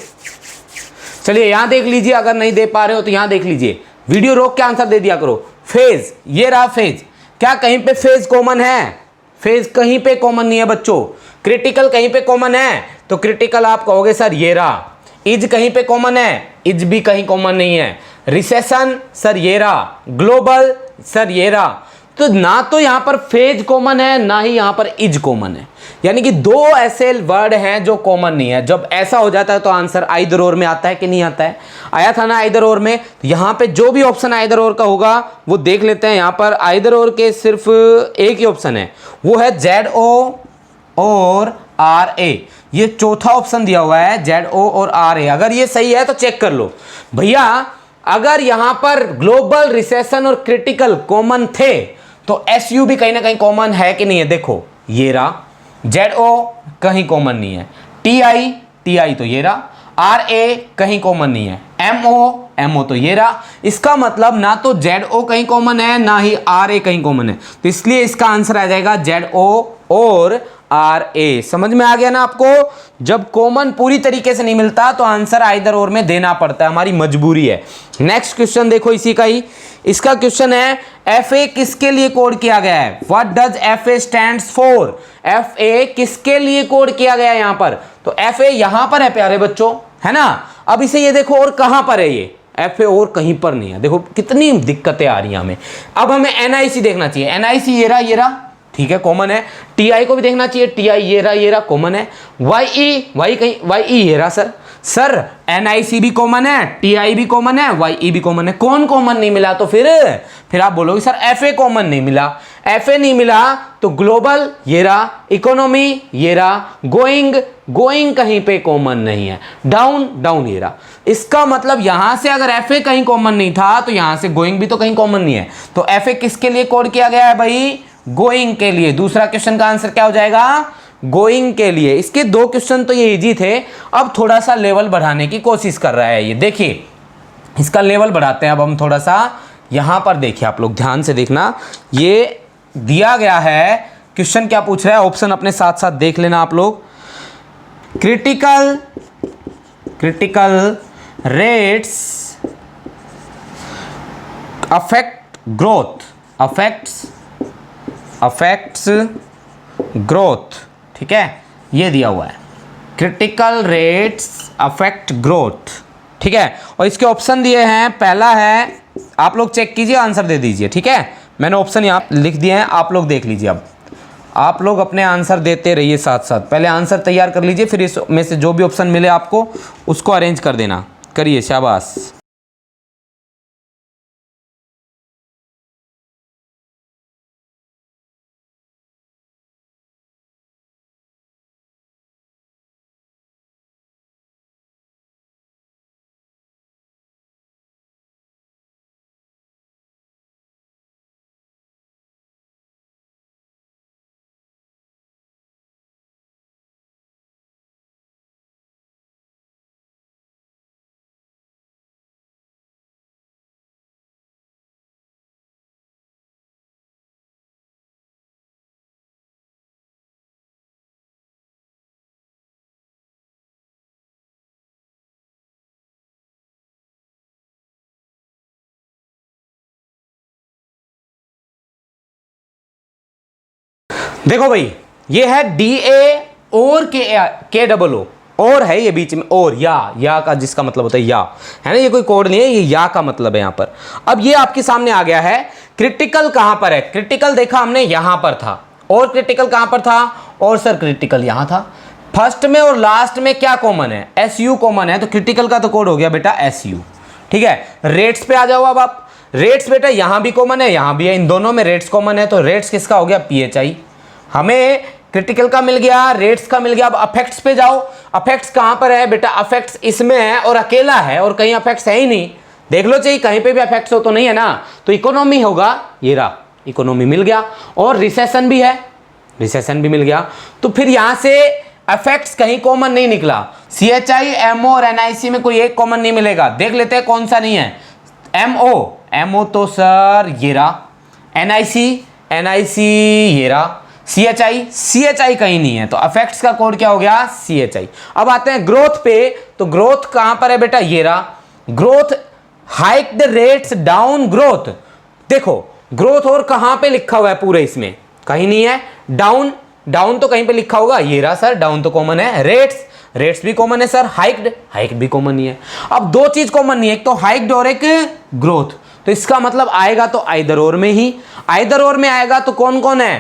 चलिए यहां देख लीजिए, अगर नहीं दे पा रहे हो तो यहां देख लीजिए, वीडियो रोक के आंसर दे दिया करो। फेज, ये रहा फेज। क्या कहीं पे फेज कॉमन है, फेज कहीं पे कॉमन नहीं है बच्चों। क्रिटिकल कहीं पे कॉमन है, तो क्रिटिकल आप कहोगे सर ये रहा। इज कहीं पे कॉमन है, इज भी कहीं कॉमन नहीं है। रिसेशन सर ये रहा, ग्लोबल सर ये रहा। तो ना तो यहां पर फेज कॉमन है ना ही यहां पर इज कॉमन है, यानी कि दो ऐसे वर्ड हैं जो कॉमन नहीं है। जब ऐसा हो जाता है तो आंसर आइदर और में आता है कि नहीं आता है, आया था ना आइदर और में। तो यहां पे जो भी ऑप्शन आइदर और का होगा वो देख लेते हैं। यहां पर आइदर और के सिर्फ एक ही ऑप्शन है, वो है ZO और RA। ये चौथा ऑप्शन दिया हुआ है ZO और RA। अगर ये सही है तो चेक कर लो भैया। अगर यहां पर ग्लोबल रिसेशन और क्रिटिकल कॉमन थे तो SU भी कहीं ना कहीं कॉमन है कि नहीं है। देखो ये रहा, ZO कहीं कॉमन नहीं है, TI तो ये रहा, RA कहीं कॉमन नहीं है, MO तो ये रहा। इसका मतलब ना तो ZO कहीं कॉमन है ना ही RA कहीं कॉमन है, तो इसलिए इसका आंसर आ जाएगा ZO और RA। समझ में आ गया ना आपको। जब कॉमन पूरी तरीके से नहीं मिलता तो आंसर आइदर और में देना पड़ता है, हमारी मजबूरी है। नेक्स्ट क्वेश्चन देखो इसी का ही। इसका क्वेश्चन है FA किसके लिए कोड किया गया है। What does FA stands for. FA किसके लिए कोड किया गया है यहां पर, तो FA यहां पर है प्यारे बच्चों, है ना। अब इसे ये देखो और कहां पर है ये FA, और कहीं पर नहीं है। देखो कितनी दिक्कतें आ रही हैं हमें। अब हमें NIC देखना चाहिए। NIC ये रहा ठीक है, कॉमन है। TI को भी देखना चाहिए, TI ये रहा कॉमन है। YE ये रहा सर NIC भी कॉमन है, TI भी कॉमन है, YE भी कॉमन है। कौन कॉमन नहीं मिला तो फिर आप बोलोगे सर FA कॉमन नहीं मिला। FA नहीं मिला तो ग्लोबल ये रहा, इकोनॉमी ये रहा, गोइंग कहीं पे कॉमन नहीं है, डाउन ये रहा। इसका मतलब यहां से अगर FA कहीं कॉमन नहीं था तो यहां से गोइंग भी तो कहीं कॉमन नहीं है। तो FA किसके लिए कोड किया गया है भाई, गोइंग के लिए। दूसरा क्वेश्चन का आंसर क्या हो जाएगा, गोइंग के लिए। इसके दो क्वेश्चन तो ये इजी थे, अब थोड़ा सा लेवल बढ़ाने की कोशिश कर रहा है ये। देखिए इसका लेवल बढ़ाते हैं अब हम थोड़ा सा। यहां पर देखिए आप लोग ध्यान से देखना, ये दिया गया है क्वेश्चन क्या पूछ रहा है, ऑप्शन अपने साथ साथ देख लेना आप लोग। क्रिटिकल रेट्स अफेक्ट्स ग्रोथ, ठीक है, ये दिया हुआ है क्रिटिकल रेट्स अफेक्ट ग्रोथ, ठीक है। और इसके ऑप्शन दिए हैं, पहला है, आप लोग चेक कीजिए आंसर दे दीजिए, ठीक है। मैंने ऑप्शन यहाँ लिख दिए हैं, आप लोग देख लीजिए। अब आप लोग अपने आंसर देते रहिए साथ साथ, पहले आंसर तैयार कर लीजिए, फिर इसमें से जो भी ऑप्शन मिले आपको उसको अरेंज कर देना। करिए, शाबाश। देखो भाई, ये है DA और KOO, और है ये बीच में, और या का जिसका मतलब होता है या, है ना, ये कोई कोड नहीं है, ये या का मतलब है यहां पर। अब ये आपके सामने आ गया है। क्रिटिकल कहां पर है, क्रिटिकल देखा हमने यहां पर था, और क्रिटिकल कहां पर था, और सर क्रिटिकल यहां था। फर्स्ट में और लास्ट में क्या कॉमन है, SU कॉमन है, तो क्रिटिकल का तो कोड हो गया बेटा SU, ठीक है। रेट्स पे आ जाओ अब आप। रेट्स बेटा यहां भी कॉमन है, यहां भी है, इन दोनों में रेट्स कॉमन है, तो रेट्स किसका हो गया, PHI। हमें क्रिटिकल का मिल गया, रेट्स का मिल गया। अब अफेक्ट्स पे जाओ। अफेक्ट्स कहां पर है बेटा, अफेक्ट्स इसमें है और अकेला है, और कहीं अफेक्ट्स है ही नहीं। देख लो चाहिए कहीं पे भी अफेक्ट्स हो तो नहीं है ना, तो इकोनॉमी होगा, ये रहा, इकोनॉमी मिल गया। और रिसेशन भी है, रिसेशन भी मिल गया। तो फिर यहां से अफेक्ट्स कहीं कॉमन नहीं निकला। CHI, MO और NIC में कोई एक कॉमन नहीं मिलेगा। देख लेते हैं कौन सा नहीं है। MO तो सर ये रहा, NIC ये रहा, CHI कहीं नहीं है, तो अफेक्ट्स का कोड क्या हो गया, CHI। अब आते हैं ग्रोथ पे, तो ग्रोथ कहां पर है बेटा, ये रहा, growth hike the rates down growth. देखो ग्रोथ और कहां पे लिखा हुआ है पूरे इसमें, कहीं नहीं है। डाउन तो कहीं पे लिखा होगा, ये रहा सर, डाउन तो कॉमन है। रेट्स भी कॉमन है सर, हाइक भी कॉमन नहीं है। अब दो चीज कॉमन नहीं है, एक तो हाइक्ड और एक ग्रोथ। तो इसका मतलब आएगा तो आइदर और में ही, आइदर और में आएगा तो कौन कौन है,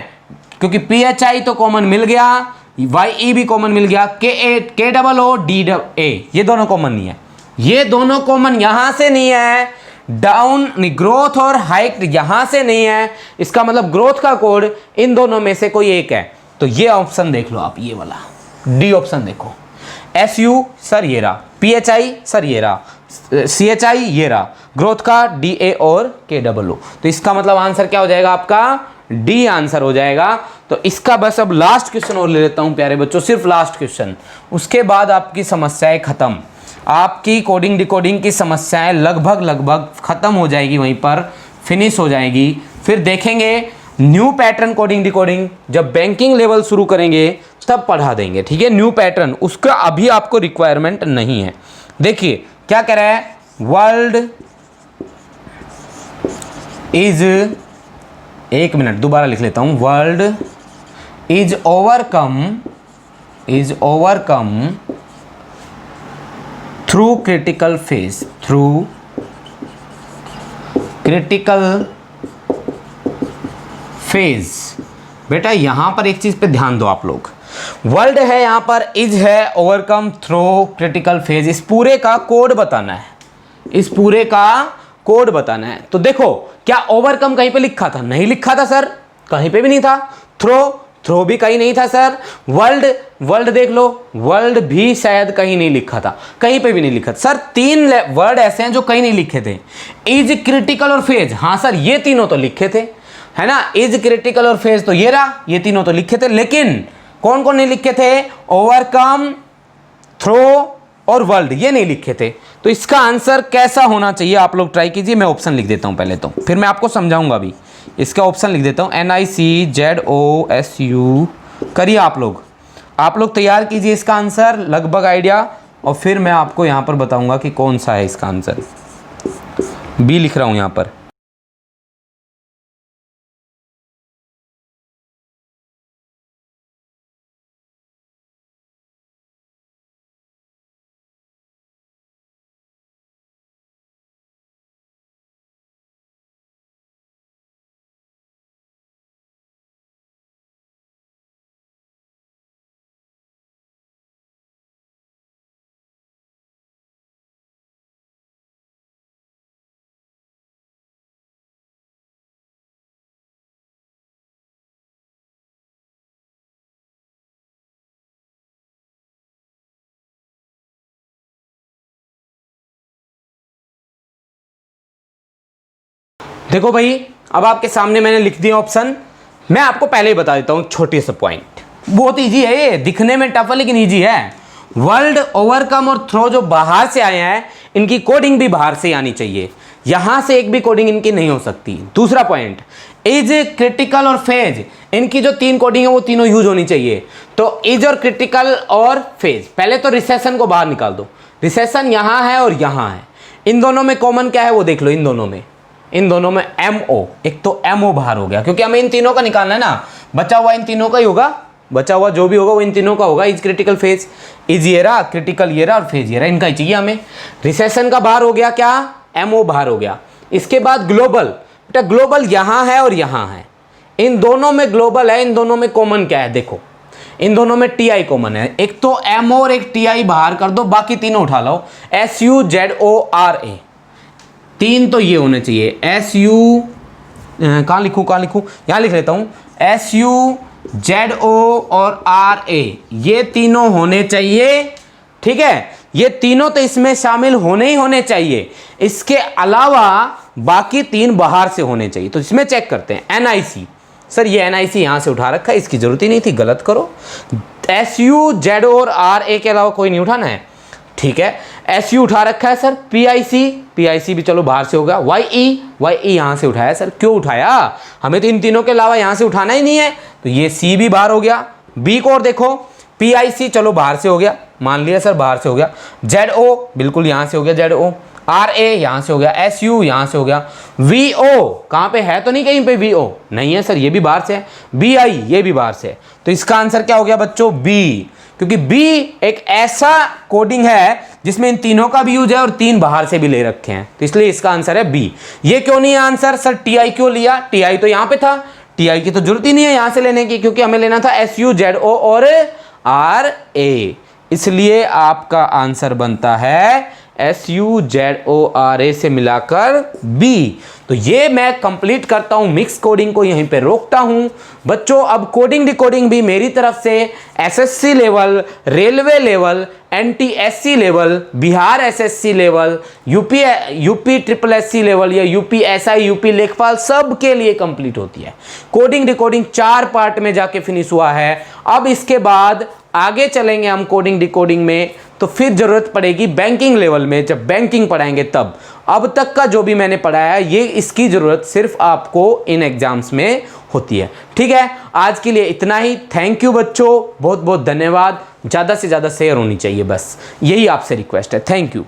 क्योंकि PHI तो कॉमन मिल गया, YE भी कॉमन मिल गया, KOODA ये दोनों कॉमन नहीं है, ये दोनों कॉमन यहां से नहीं है, डाउन ग्रोथ और हाइट यहां से नहीं है, इसका मतलब ग्रोथ का कोड इन दोनों में से कोई एक है। तो ये ऑप्शन देख लो आप, ये वाला डी ऑप्शन देखो, SU सर ये रहा, PHI सर ये रहा, CHI ये रहा, ग्रोथ का DA और KOO। तो इसका मतलब आंसर क्या हो जाएगा आपका, डी आंसर हो जाएगा। तो इसका बस अब लास्ट क्वेश्चन और ले लेता हूं प्यारे बच्चों, सिर्फ लास्ट क्वेश्चन, उसके बाद आपकी समस्याएं खत्म, आपकी कोडिंग डिकोडिंग की समस्याएं लगभग खत्म हो जाएगी, वहीं पर फिनिश हो जाएगी। फिर देखेंगे न्यू पैटर्न कोडिंग डिकोडिंग, जब बैंकिंग लेवल शुरू करेंगे तब पढ़ा देंगे, ठीक है। न्यू पैटर्न उसका अभी आपको रिक्वायरमेंट नहीं है। देखिए क्या कह रहा है, वर्ल्ड इज, एक मिनट दोबारा लिख लेता हूं, world is overcome through critical phase, through critical phase. बेटा यहां पर एक चीज पे ध्यान दो आप लोग, वर्ल्ड है यहां पर, इज है, ओवरकम थ्रू क्रिटिकल फेज, इस पूरे का कोड बताना है, इस पूरे का कोड बताना है। तो देखो क्या ओवरकम कहीं पे लिखा था, नहीं लिखा था सर, कहीं पे भी नहीं था, थ्रो भी कहीं नहीं था सर, वर्ल्ड देख लो, वर्ल्ड भी शायद कहीं नहीं लिखा था, कहीं पे भी नहीं लिखा था सर। 3 वर्ड ऐसे हैं जो कहीं नहीं लिखे थे, इज, क्रिटिकल और फेज, हाँ सर ये तीनों तो लिखे थे, है ना, इज, क्रिटिकल और फेज तो ये रहा, ये तीनों तो लिखे थे, लेकिन कौन कौन नहीं लिखे थे, ओवरकम, थ्रो और वर्ल्ड, ये नहीं लिखे थे। तो इसका आंसर कैसा होना चाहिए आप लोग ट्राई कीजिए, मैं ऑप्शन लिख देता हूं पहले तो, फिर मैं आपको समझाऊंगा भी। इसका ऑप्शन लिख देता हूं, NICZOSU, करिए आप लोग तैयार कीजिए इसका आंसर, लगभग आइडिया, और फिर मैं आपको यहां पर बताऊंगा कि कौन सा है इसका आंसर। बी लिख रहा हूं यहां पर। देखो भाई अब आपके सामने मैंने लिख दिया ऑप्शन, मैं आपको पहले ही बता देता हूं छोटे से पॉइंट, बहुत इजी है ये, दिखने में टफ है लेकिन इजी है। वर्ल्ड, ओवरकम और थ्रो जो बाहर से आए हैं, इनकी कोडिंग भी बाहर से आनी चाहिए, यहां से एक भी कोडिंग इनकी नहीं हो सकती। दूसरा पॉइंट, इज, क्रिटिकल और फेज, इनकी जो 3 कोडिंग है वो तीनों यूज होनी चाहिए। तो इज और क्रिटिकल और फेज, पहले तो रिसेशन को बाहर निकाल दो, रिसेशन यहां है और यहां है, इन दोनों में कॉमन क्या है वो देख लो, इन दोनों में MO, एक तो MO बाहर हो गया, क्योंकि हमें इन तीनों का निकालना है ना, बचा हुआ इन तीनों का ही होगा, बचा हुआ जो भी होगा वो इन तीनों का होगा। इज, क्रिटिकल, फेज, इज ये रहा, क्रिटिकल ये रहा और फेज ये रहा, इनका ही चाहिए हमें। रिसेशन का बाहर हो गया क्या, MO बाहर हो गया। इसके बाद ग्लोबल, बेटा ग्लोबल यहां है और यहां है, इन दोनों में ग्लोबल है, इन दोनों में कॉमन क्या है देखो, इन दोनों में TI कॉमन है, एक तो MO और एक TI बाहर कर दो, बाकी तीनों उठा लो, SUZORA, 3 तो ये होने चाहिए, SU, कहाँ लिखूँ यहाँ लिख लेता हूँ, SUZO और RA, ये तीनों होने चाहिए, ठीक है, ये तीनों तो इसमें शामिल होने ही होने चाहिए, इसके अलावा बाकी 3 बाहर से होने चाहिए। तो इसमें चेक करते हैं, NIC, सर ये NIC यहां से उठा रखा है, इसकी जरूरत ही नहीं थी, गलत करो। SUZO और RA के अलावा कोई नहीं उठाना है, ठीक है। SU उठा रखा है सर, PIC भी चलो बाहर से होगा, YE यहां से उठाया सर, क्यों उठाया, हमें तो इन तीनों के अलावा यहां से उठाना ही नहीं है, तो ये C भी बाहर हो गया। B को और देखो, PIC चलो बाहर से हो गया, मान लिया सर बाहर से हो गया, ZO बिल्कुल यहां से हो गया, ZO, RA यहां से हो गया, SU यहां से हो गया, VO कहां पे है तो नहीं कहीं पे, VO नहीं है सर, ये भी बाहर से है, BI ये भी बाहर से है। तो इसका आंसर क्या हो गया बच्चों, B, क्योंकि बी एक ऐसा कोडिंग है जिसमें इन तीनों का भी यूज है और 3 बाहर से भी ले रखे हैं, तो इसलिए इसका आंसर है बी। ये क्यों नहीं है आंसर? सर टी क्यों लिया? टी तो यहां पे था, टी की तो जरूरत ही नहीं है यहां से लेने की, क्योंकि हमें लेना था SUZO और RA, इसलिए आपका आंसर बनता है SUZORA से मिलाकर बी। तो ये मैं कंप्लीट करता हूं, मिक्स कोडिंग को यहीं पे रोकता हूं। बच्चों अब कोडिंग डिकोडिंग भी मेरी तरफ से SSC level, railway level, NTSC level, Bihar SSC level, UP triple SC level या UPSI, यूपी लेखपाल सब के लिए कंप्लीट होती है। कोडिंग डिकोडिंग 4 पार्ट में जाके फिनिश हुआ है। अब इसके बाद आगे चलेंगे हम कोडिंग डिकोडिंग में, तो फिर जरूरत पड़ेगी बैंकिंग लेवल में, जब बैंकिंग पढ़ाएंगे तब। अब तक का जो भी मैंने पढ़ाया है ये इसकी जरूरत सिर्फ आपको इन एग्जाम्स में होती है। ठीक है, आज के लिए इतना ही। थैंक यू बच्चों, बहुत बहुत धन्यवाद। ज़्यादा से ज़्यादा शेयर होनी चाहिए, बस यही आपसे रिक्वेस्ट है। Thank you.